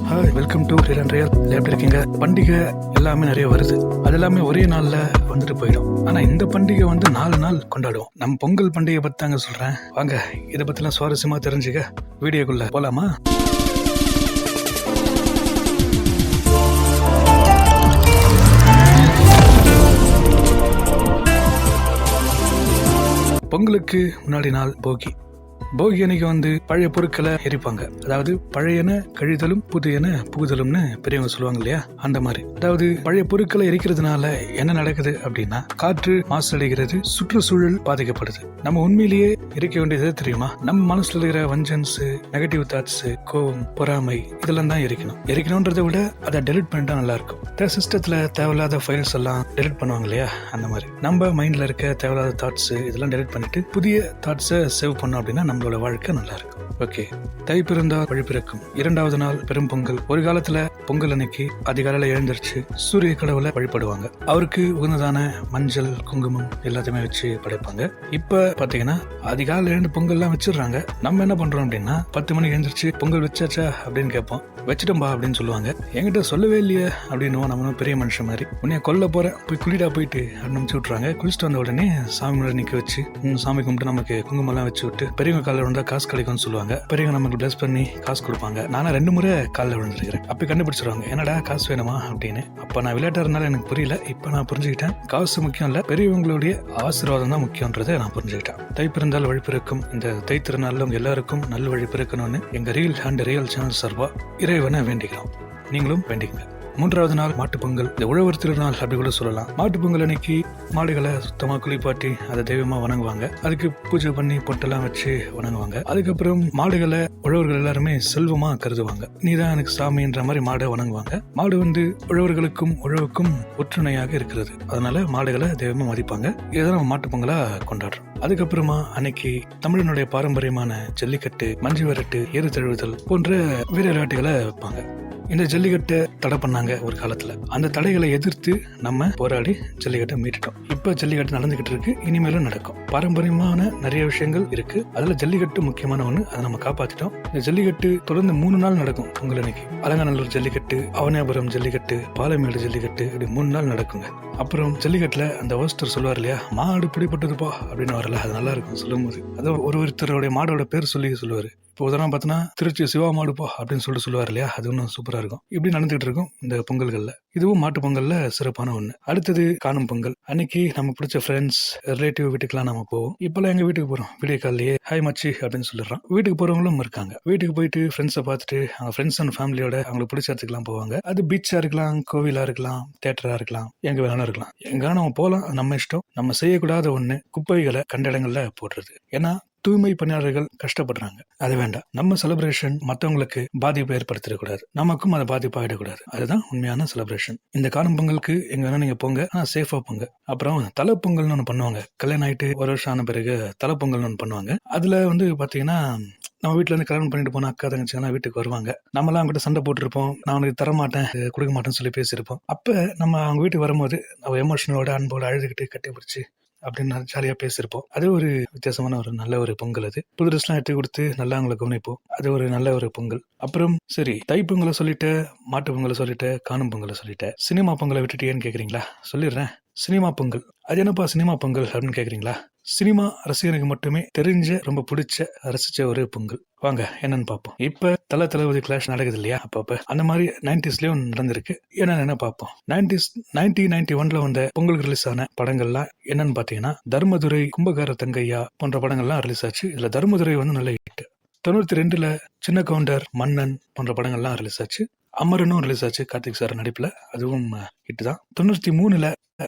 Hi, welcome to real and real. எப்படி இருக்கீங்க? பண்டிகை எல்லாமே நிறைய வருது. அது எல்லாமே ஒரே நாள்ல வந்துட்டு போயிடும். ஆனா இந்த பண்டிகை வந்து 4 நாள் கொண்டாடுவோம். நம்ம பொங்கல் பண்டிகை பத்தி தாங்க சொல்றேன். வாங்க இதை பத்திலாம் சுவாரஸ்யமா தெரிஞ்சுக்க வீடியோக்குள்ள போலாமா? பொங்கலுக்கு முன்னாடி நாள் போகி. போகி அன்னைக்கு வந்து பழைய பொருட்களை எரிப்பாங்க. அதாவது பழையன கழிதலும் புதியன புகுதலும்னு பெரியவங்க சொல்லுவாங்க இல்லையா, அந்த மாதிரி. அதாவது பழைய பொருட்களை எரிக்கிறதுனால என்ன நடக்குது அப்படின்னா, காற்று மாசடைகிறது, சுற்றுச்சூழல் பாதிக்கப்படுது. நம்ம உண்மையிலேயே எரிக்க வேண்டியது தெரியுமா? நம்ம மனசுல இருக்கிற வஞ்சன்ஸ், நெகட்டிவ் தாட்ஸ், கோவம், பொறாமை இதெல்லாம் தான் எரிக்கணும்ன்றதை விட அதை டெலிட் பண்ணிட்டா நல்லா இருக்கும். சிஸ்டத்துல தேவையில்லாத ஃபைல்ஸ் எல்லாம் டெலிட் பண்ணுவாங்க இல்லையா, அந்த மாதிரி நம்ம மைண்ட்ல இருக்க தேவையில்லாத தாட்ஸ் இதெல்லாம் டெலிட் பண்ணிட்டு புதிய தாட்ஸை சேவ் பண்ணோம் அப்படின்னா நம்மளோட வாழ்க்கை நல்லா இருக்கும். ஓகே, தை பிறந்தால் வழி பிறக்கும். 2வது நாள் பெரும் பொங்கல். ஒரு காலத்துல பொங்கல் அன்னைக்கு அதிகாலையில எழுந்திருச்சு சூரிய கடவுளை வழிபடுவாங்க. அவருக்கு உகந்ததான மஞ்சள், குங்குமம் எல்லாத்தையுமே வச்சு படைப்பாங்க. இப்ப பாத்தீங்கன்னா அதிகாலையில எழுந்து பொங்கல் எல்லாம் வச்சிடுறாங்க. நம்ம என்ன பண்றோம் அப்படின்னா 10 மணிக்கு எழுந்திரிச்சு பொங்கல் வச்சாச்சா அப்படின்னு கேட்போம். வச்சுட்டோம்பா அப்படின்னு சொல்லுவாங்க. என்கிட்ட சொல்லவே இல்லையே அப்படின்னு நம்மளும் பெரிய மனுஷன் மாதிரி, உன்னைய கொல்ல போறேன் போய் குளிடா போயிட்டு அப்படின்னு அனுப்பிச்சு விட்டுறாங்க. குளிச்சுட்டு வந்த உடனே சாமி முன்னாடி நிக்க வச்சு சாமி கும்பிட்டு நமக்கு குங்குமம் எல்லாம் வச்சு விட்டு பெரியவங்க காலில் விழுந்தா காசு கிடைக்கும்னு சொல்லுவாங்க. பெரியவங்க நமக்கு பிளஸ் பண்ணி காசு கொடுப்பாங்க. நானா 2 முறை காலில் விழுந்துருக்கிறேன். அப்படி கண்டுபிடிச்சிருவாங்க, என்னடா காசு வேணுமா அப்படின்னு. அப்ப நான் விளையாட்டா இருந்தாலும் எனக்கு புரியல. இப்ப நான் புரிஞ்சுக்கிட்டேன், காசு முக்கியம் இல்ல, பெரியவங்களுடைய ஆசீர்வாதம் தான் முக்கியன்றதை நான் புரிஞ்சுக்கிட்டேன். தை பிறந்தால் வழி பிறக்கும். இந்த தை திருநாள்ல உங்க எல்லாருக்கும் நல்ல வழி பிறக்கணும்னு எங்க ரீல் அண்ட் ரியல் சேனல் சார்பா இறைவனை வேண்டிக்கிறோம். நீங்களும் வேண்டிக்கங்க. 3வது நாள் மாட்டு பொங்கல். இந்த உழவர் திருநாள் அப்படி கூட சொல்லலாம். மாட்டு பொங்கல் அன்னைக்கு மாடுகளை சுத்தமா குளிப்பாட்டி அதை தெய்வமா வணங்குவாங்க. அதுக்கு பூஜை பண்ணி பொட்டெல்லாம் வச்சு வணங்குவாங்க. அதுக்கப்புறம் மாடுகளை உழவர்கள் எல்லாருமே செல்வமா கருதுவாங்க. நீதான் எனக்கு சாமின்ற மாதிரி மாடை வணங்குவாங்க. மாடு வந்து உழவர்களுக்கும் உழவுக்கும் ஒற்றுணையாக இருக்கிறது. அதனால மாடுகளை தெய்வமா மதிப்பாங்க. இதை நம்ம மாட்டு பொங்கலா கொண்டாடுறோம். அதுக்கப்புறமா அன்னைக்கு தமிழனுடைய பாரம்பரியமான ஜல்லிக்கட்டு, மஞ்சு விரட்டு, ஏறு தழுவுதல் போன்ற வீர விளையாட்டுகளை வைப்பாங்க. இந்த ஜல்லிக்கட்டை தடை பண்ணாங்க ஒரு காலத்துல. அந்த தடைகளை எதிர்த்து நம்ம போராடி ஜல்லிக்கட்டை மீட்டுட்டோம். இப்ப ஜல்லிக்கட்டு நடந்துகிட்டு இருக்கு, இனிமேலும் நடக்கும். பாரம்பரியமான நிறைய விஷயங்கள் இருக்கு, அதுல ஜல்லிக்கட்டு முக்கியமான ஒண்ணு. அதை நம்ம காப்பாத்திட்டோம். இந்த ஜல்லிக்கட்டு தொடர்ந்து 3 நாள் நடக்கும். பொங்கல் அன்னைக்கு அலங்காநல்லூர் ஜல்லிக்கட்டு, அவனியாபுரம் ஜல்லிக்கட்டு, பாலமேடு ஜல்லிக்கட்டு, இப்படி 3 நாள் நடக்குங்க. அப்புறம் ஜல்லிக்கட்டுல அந்த ஹோஸ்டர் சொல்லுவார் இல்லையா, மாடு பிடிப்பட்டதுப்பா அப்படின்னு வரல, அது நல்லா இருக்கும் சொல்லும் போது. அது ஒருத்தருடைய மாடோட பேர் சொல்லி சொல்லுவாரு. இப்போ உதாரணம் பார்த்தோன்னா திருச்சி சிவா மாடுப்பா அப்படின்னு சொல்லுவார் இல்லையா, அது இன்னும் சூப்பரா இருக்கும். இப்படி நடந்துகிட்டு இருக்கும் இந்த பொங்கல்கள்ல. இதுவும் மாட்டு பொங்கல்ல சிறப்பான ஒண்ணு. அடுத்தது காணும் பொங்கல். அன்னைக்கு நம்ம பிடிச்ச ஃப்ரெண்ட்ஸ், ரிலேட்டிவ் வீட்டுக்கெல்லாம் நம்ம போவோம். இப்பெல்லாம் எங்க வீட்டுக்கு போறோம், வீடியோ கால்லயே ஹாய் மச்சி அப்படின்னு சொல்லிடுறோம். வீட்டுக்கு போறவங்களும் இருக்காங்க. வீட்டுக்கு போயிட்டு ஃப்ரெண்ட்ஸை பார்த்துட்டு அவங்க ஃப்ரெண்ட்ஸ் அண்ட் ஃபேமிலியோட அவங்களுக்கு பிடிச்ச இடத்துக்குலாம் போவாங்க. அது பீச்சா இருக்கலாம், கோவிலா இருக்கலாம், தியேட்டரா இருக்கலாம், எங்க வேணாலும் இருக்கலாம். எங்க நம்ம போலாம், நம்ம இஷ்டம். நம்ம செய்யக்கூடாத ஒண்ணு குப்பைகளை கண்ட இடங்கள்ல போடுறது. ஏன்னா தூய்மை பணியாளர்கள் கஷ்டப்படுறாங்க, அது வேண்டாம். நம்ம செலிப்ரேஷன் மற்றவங்களுக்கு பாதிப்பு ஏற்படுத்திடக்கூடாது, நமக்கும் அதை பாதிப்பு ஆகிடக்கூடாது. அதுதான் உண்மையான செலிப்ரேஷன். இந்த காணும் பொங்கலுக்கு எங்க வேணா நீங்க போங்க, ஆனா சேஃபா போங்க. அப்புறம் தலை பொங்கல்னு ஒண்ணு பண்ணுவாங்க. கல்யாணம் ஆயிட்டு 1 வருஷம் ஆன பிறகு தலை பொங்கல்னு ஒண்ணு பண்ணுவாங்க. அதுல வந்து பாத்தீங்கன்னா நம்ம வீட்டுல இருந்து கல்யாணம் பண்ணிட்டு போன அக்கா தங்கச்சிங்கெல்லாம் வீட்டுக்கு வருவாங்க. நம்மளாம் அவங்க கிட்ட சண்டை போட்டிருப்போம், நான் உனக்கு தரமாட்டேன், கொடுக்க மாட்டேன்னு சொல்லி பேசியிருப்போம். அப்ப நம்ம அவங்க வீட்டுக்கு வரும்போது நம்ம எமோஷனோட அன்போட அழுதுகிட்டு கட்டி பிடிச்சி அப்படின்னு ஜாலியா பேசியிருப்போம். அது ஒரு வித்தியாசமான ஒரு நல்ல ஒரு பொங்கல். அது புது ட்ரெஸ் எல்லாம் எடுத்து கொடுத்து நல்லா அவங்களை கவனிப்போம். அது ஒரு நல்ல ஒரு பொங்கல். அப்புறம் சரி, தை பொங்கலை சொல்லிட்டு, மாட்டு பொங்கலை சொல்லிட்டு, காணும் பொங்கலை சொல்லிட்டு, சினிமா பொங்கலை விட்டுட்டு ஏன்னு கேக்குறீங்களா? சொல்லிடுறேன். சினிமா பொங்கல். அது என்னப்பா சினிமா பொங்கல் அப்படின்னு கேக்குறீங்களா? சினிமா ரசிகனுக்கு மட்டுமே தெரிஞ்ச, ரொம்ப பிடிச்ச, ரசிச்ச ஒரு பொங்கல். வாங்க என்னன்னு பார்ப்போம். இப்ப தளபதி கிளாஷ் நடக்குது இல்லையா, அப்பப்ப அந்த மாதிரி 90ஸ்லயும் நடந்திருக்கு. என்னன்னு பார்ப்போம். 1991 வந்த பொங்கலுக்கு ரிலீஸ் ஆன படங்கள்லாம் என்னன்னு பாத்தீங்கன்னா, தர்மதுரை, கும்பகார தங்கையா போன்ற படங்கள்லாம் ரிலீஸ் ஆச்சு. இதுல தர்மதுரை வந்து நல்ல ஹிட். 92 சின்ன கவுண்டர், மன்னன் போன்ற படங்கள்லாம் ரிலீஸ் ஆச்சு. அமரனும் ரிலீஸ் ஆச்சு கார்த்திக் சார் நடிப்புல, அதுவும் ஹிட் தான். 93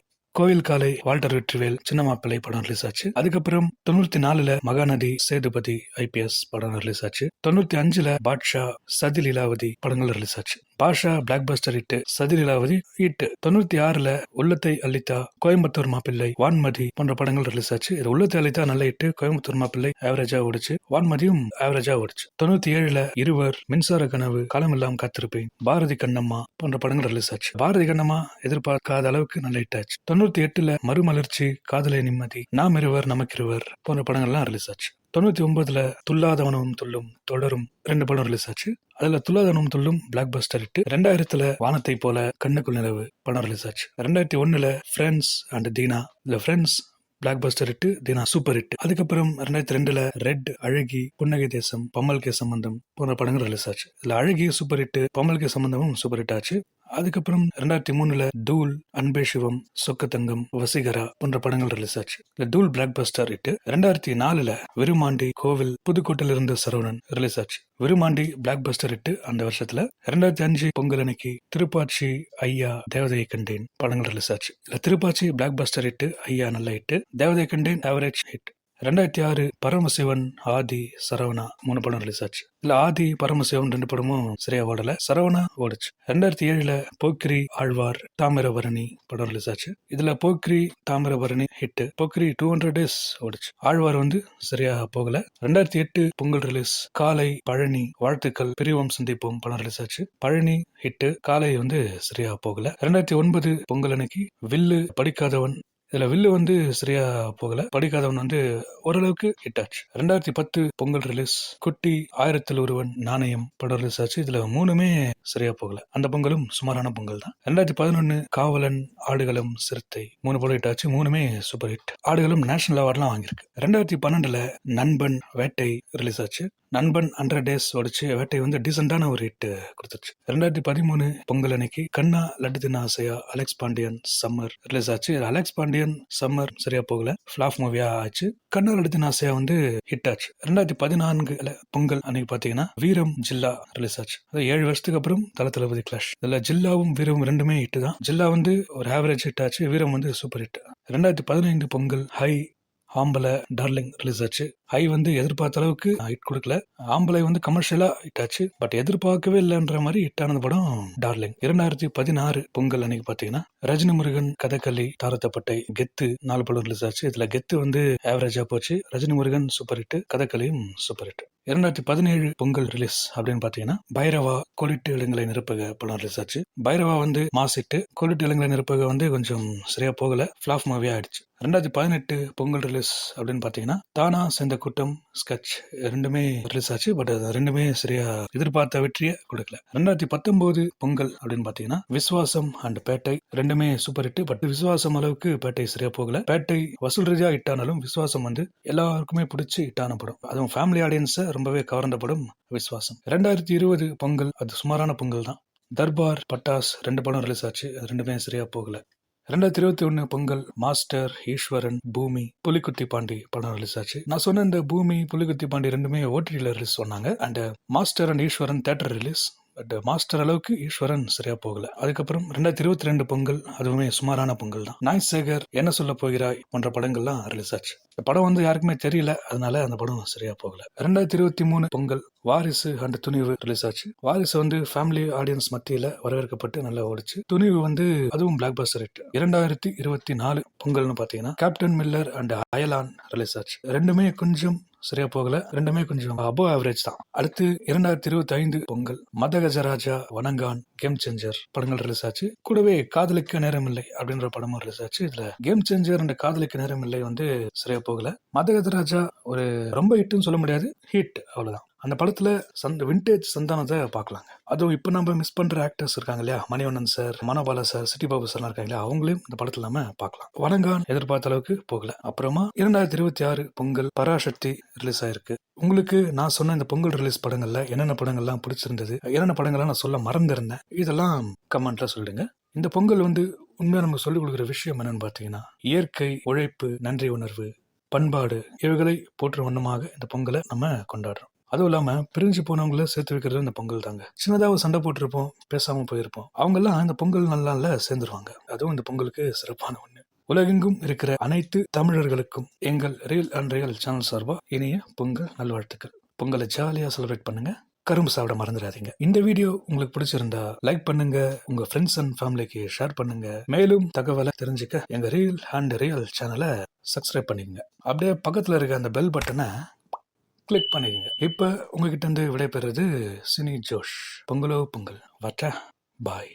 கோயில் காலை, வால்டர் வெற்றிவேல், சின்ன மாப்பிள்ளை படம் ரிலீஸ் ஆச்சு. அதுக்கப்புறம் 94 மகாநதி, சேதுபதி IPS படம் ரிலீஸ் ஆச்சு. 95 பாட்ஷா, சதி லீலாவதி படங்கள் ரிலீஸ் ஆச்சு. பாஷா பிளாக் பஸ்டர் ஹிட், சதி லீலாவதி ஹிட். 96 உள்ளத்தை அளித்தா, கோயம்புத்தூர் மாப்பிள்ளை, வான்மதி போன்ற படங்கள் ரிலீஸ் ஆச்சு. இது உள்ளத்தை அளித்தா நல்ல ஹிட், கோயம்புத்தூர் மாப்பிள்ளை ஆவரேஜா ஓடிச்சு, வான்மதியும் ஆவரேஜா ஓடிச்சு. 97 இருவர், மின்சார கனவு, காலமெல்லாம் காத்திருப்பேன், பாரதி கண்ணம்மா போன்ற படங்கள் ரிலீஸ் ஆச்சு. பாரதி கண்ணம்மா எதிர்பார்க்காத அளவுக்கு நல்ல ஹிட் ஆச்சு. 98 மறுமலர்ச்சி, காதலை நிம்மதி, நாம் இருவர் நமக்கிருவர் போன்ற படங்கள்லாம் ரிலீஸ் ஆச்சு. 99ல துல்லாதவனும் துள்ளும் தொடரும் 2 படம் ரிலீஸ் ஆச்சு. அதுல துல்லாதவனும் துள்ளும் பிளாக் பஸ்டர் ஹிட். 2000ல வானத்தை போல கண்ணுக்குள் நிலவு படம் ரிலீஸ் ஆச்சு. 2001ல ஃப்ரெண்ட்ஸ் அண்ட் தீனா. இதுல Friends blockbuster hit, Dheena super hit. அதுக்கப்புறம் 2002ல ரெட், அழகி, புன்னகை தேசம், பம்மல் கே சம்பந்தம் போன்ற படங்கள் ரிலீஸ் ஆச்சு. இதுல அழகி சூப்பர் ஹிட், பம்மல் கே சம்பந்தமும் சூப்பர் ஹிட் ஆச்சு. அதுக்கப்புறம் 2003ல தூள், அன்பே சிவம், சொக்கத்தங்கம், வசீகரா போன்ற படங்கள் ரிலீஸ் ஆச்சு. இந்த தூள் பிளாக் பஸ்டர் ஹிட். 2004ல விருமாண்டி, கோவில், புதுக்கோட்டையில இருந்து சரவணன் ரிலீஸ் ஆச்சு. விருமாண்டி பிளாக் பஸ்டர் ஹிட் அந்த வருஷத்துல. 2005 பொங்கல் அன்னைக்கு திருப்பாச்சி, ஐயா, தேவதையை கண்டேன் படங்கள் ரிலீஸ் ஆச்சு. இல்ல திருப்பாச்சி பிளாக் பஸ்டர் ஹிட், ஐயா நல்ல ஹிட், தேவதையை கண்டேன் ஆவரேஜ் ஹிட். 2006 பரமசிவன், ஆதி, சரவணா 3 படம் ரிலீஸ் ஆச்சு. இல்ல ஆதி, பரமசிவன் 2 படமும் சரியா ஓடல, சரவணா ஓடுச்சு. 2007ல போக்கிரி, ஆழ்வார், தாமிரபரணி படம் ரிலீஸ் ஆச்சு. இதுல போக்கிரி, தாமிரபரணி ஹிட். போக்கிரி 200 days ஓடுச்சு. ஆழ்வார் சரியா போகல. 2008 பொங்கல் ரிலீஸ் காலை, பழனி, வாழ்த்துக்கள், பிரிவோம் சந்திப்போம் படம் ரிலீஸ் ஆச்சு. பழனி ஹிட், காலை சரியா போகல. 2009 பொங்கல் அன்னைக்கு வில்லு, படிக்காதவன். இதுல வில்லு சரியா போகல, படிக்காதவன் ஓரளவுக்கு ஹிட் ஆச்சு. 2010 பொங்கல் ரிலீஸ் குட்டி, 1000ல் ஒருவன், நாணயம் படம் ரிலீஸ் ஆச்சு. இதுல 3மே சரியா போகல, அந்த பொங்கலும் சுமாரான பொங்கல் தான். 2011 காவலன், ஆடுகளம், சிறுத்தை 3 படம் ஹிட் ஆச்சு. 3மே சூப்பர் ஹிட். ஆடுகளம் நேஷனல் அவார்ட்லாம் வாங்கியிருக்கு. 2012ல நண்பன், வேட்டை ரிலீஸ் ஆச்சு. நண்பன் 100 days ஓடிச்சு. வேட்டை டீசென்டான ஒரு ஹிட் கொடுத்துருச்சு. 2013 பொங்கல் அன்னைக்கு கண்ணா, லட்டு தின்ன ஆசையா, அலெக்ஸ் பாண்டியன், சம்மர் ரிலீஸ் ஆச்சு. அலெக்ஸ் பாண்டியன், சம்மர் சரியா போகல, ஃபிளாப் மூவியா ஆச்சு. கண்ணா, லட்டு தின்ன ஆசையா ஹிட் ஆச்சு. 2014 பொங்கல் அன்னைக்கு பாத்தீங்கன்னா வீரம், ஜில்லா ரிலீஸ் ஆச்சு. 7 வருஷத்துக்கு அப்புறம் தளபதி கிளாஷ். இதுல ஜில்லாவும் வீரம் 2மே ஹிட் தான். ஜில்லா ஒரு ஆவரேஜ் ஹிட் ஆச்சு, வீரம் சூப்பர் ஹிட். 2015 பொங்கல் ஹை, ஆம்பளை, டார்லிங் ரிலீஸ் ஆச்சு. ஹை எதிர்பார்த்த அளவுக்கு ஹிட் கொடுக்கல. ஆம்பளை கமர்ஷியலா ஹிட் ஆச்சு, பட் எதிர்பார்க்கவே இல்லைன்ற மாதிரி ஹிட் ஆனது படம் டார்லிங். 2016 பொங்கல் அன்னைக்கு பாத்தீங்கன்னா ரஜினி முருகன், கதகளி, தாரத்தப்பட்டை, கெத்து 4 படம் ரிலீஸ் ஆச்சு. இதுல கெத்து ஆவரேஜா போச்சு. ரஜினி முருகன் சூப்பர் ஹிட், கதகளியும் சூப்பர் ஹிட். 2017 பொங்கல் ரிலீஸ் அப்படின்னு பாத்தீங்கன்னா பைரவா, கொலிட்டு இளங்கலை நிரப்பக படம் ரிலீஸ் ஆச்சு. பைரவா மாஸ் ஹிட், கொலிட்டு இளங்கலை நிரப்பக கொஞ்சம் சரியா போகல, ஃபிளாப் மூவியா ஆயிடுச்சு. 2018 பொங்கல் ரிலீஸ் அப்படின்னு பாத்தீங்கன்னா தானா சேர்ந்த கூட்டம், ஸ்கெட்ச் 2மே ரிலீஸ் ஆச்சு. பட் அது 2மே சரியா எதிர்பார்த்த வெற்றியை கொடுக்கல. 2019 பொங்கல் அப்படின்னு பாத்தீங்கன்னா விஸ்வாசம் அண்ட் பேட்டை 2மே சூப்பர் ஹிட். பட் விஸ்வாசம் அளவுக்கு பேட்டை சரியா போகல. பேட்டை வசூல் ரீதியா ஹிட் ஆனாலும் விஸ்வாசம் எல்லாருக்குமே பிடிச்சி ஹிட் ஆன படம். அதுவும் ஃபேமிலி ஆடியன்ஸை ரொம்பவே கவர்ந்த படம் விஸ்வாசம். 2020 பொங்கல் அது சுமாரான பொங்கல் தான். தர்பார், பட்டாஸ் 2 படம் ரிலீஸ் ஆச்சு. அது 2மே சரியா போகல. 2021 பொங்கல் மாஸ்டர், ஈஸ்வரன், பூமி, புலிக்குத்தி பாண்டி படம் ரிலீஸ் ஆச்சு. நான் சொன்ன இந்த பூமி, புலிக்குத்தி பாண்டி 2மே ஓடிடில ரிலீஸ் சொன்னாங்க. And master and Eswaran theatre release. But master அளவுக்கு ஈஸ்வரன் சரியா போகல. அதுக்கப்புறம் 2022 பொங்கல் அதுவுமே சுமாரான பொங்கல் தான். நாய் சேகர், என்ன சொல்ல போகிறாய் போன்ற படங்கள்லாம் ரிலீஸ் ஆச்சு. இந்த படம் யாருக்குமே தெரியல, அதனால அந்த படம் சரியா போகல. 2023 பொங்கல் வாரிசு அண்ட் துணிவு ரிலீஸ் ஆச்சு. வாரிசு ஃபேமிலி ஆடியன்ஸ் மத்தியில வரவேற்கப்பட்டு நல்லா ஓடிச்சு. துணிவு அதுவும் பிளாக் பஸ்டர் ஹிட். 2024 பொங்கல்னு பாத்தீங்கன்னா captain Miller and Ayalaan release ஆச்சு. 2மே கொஞ்சம் சரியா போகல, 2மே கொஞ்சம் அபோவ் ஆவரேஜ் தான். அடுத்து 2025 பொங்கல் மதகஜராஜா, வணங்கான், கேம் சேஞ்சர் படங்கள் ரிலீஸ் ஆச்சு. கூடவே காதலிக்க நேரம் இல்லை அப்படின்ற படமும் ரிலீஸ் ஆச்சு. இதுல கேம் சேஞ்சர் அண்ட் காதலிக்க நேரம் இல்லை சரியா போகல. மதகஜராஜா ஒரு ரொம்ப ஹிட்னு சொல்ல முடியாது, ஹிட் அவ்வளவுதான். அந்த படத்துல விண்டேஜ் சந்தானத்தை பார்க்கலாங்க. அதுவும் இப்ப நம்ம மிஸ் பண்ற ஆக்டர்ஸ் இருக்காங்க இல்லையா, Manivannan sir, Manobala sir, city Babu sir இருக்காங்க இல்லையா, அவங்களையும் இந்த படத்துல நம்ம பார்க்கலாம். வணங்கான் எதிர்பார்த்த அளவுக்கு போகல. அப்புறமா 2026 பொங்கல் பராசக்தி ரிலீஸ் ஆயிருக்கு. உங்களுக்கு நான் சொன்ன இந்த பொங்கல் ரிலீஸ் படங்கள்ல என்னென்ன படங்கள்லாம் பிடிச்சிருந்தது, என்னென்ன படங்கள்லாம் நான் சொல்ல மறந்திருந்தேன், இதெல்லாம் கமெண்ட்ல சொல்லுங்க. இந்த பொங்கல் உண்மையா நமக்கு சொல்லிக் கொடுக்குற விஷயம் என்னன்னு பாத்தீங்கன்னா இயற்கை, உழைப்பு, நன்றி உணர்வு, பண்பாடு இவைகளை போற்றும் வண்ணமாக இந்த பொங்கலை நம்ம கொண்டாடுறோம். அதுவும் இல்லாம பிரிஞ்சு போனவங்கள சேர்த்து வைக்கிறது இந்த பொங்கல் தாங்க. சின்னதாக சண்டை போட்டிருப்போம், பேசாம போயிருப்போம், அவங்க எல்லாம் இந்த பொங்கல் நல்லால சேர்ந்துருவாங்க. அதுவும் இந்த பொங்கலுக்கு சிறப்பான ஒண்ணு. உலகெங்கும் இருக்கிற அனைத்து தமிழர்களுக்கும் எங்கள் ரியல் அண்ட் ரியல் சேனல் சார்பா இனிய பொங்கல் நல்வாழ்த்துக்கள். பொங்கலை ஜாலியா செலிப்ரேட் பண்ணுங்க, கரும்பு சாப்பிட மறந்துடாதீங்க. இந்த வீடியோ உங்களுக்கு பிடிச்சிருந்தா லைக் பண்ணுங்க, உங்க ஃப்ரெண்ட்ஸ் அண்ட் ஃபேமிலிக்கு ஷேர் பண்ணுங்க. மேலும் தகவலை தெரிஞ்சுக்க எங்க ரியல் அண்ட் ரியல் சேனலை சப்ஸ்கிரைப் பண்ணிக்கங்க. அப்படியே பக்கத்துல இருக்க அந்த பெல் பட்டனை கிளிக் பண்ணிக்கங்க. இப்ப உங்ககிட்ட இருந்து விடைபெறுறது சினி ஜோஷ். பொங்கலோ பொங்கல். வட்டா பாய்.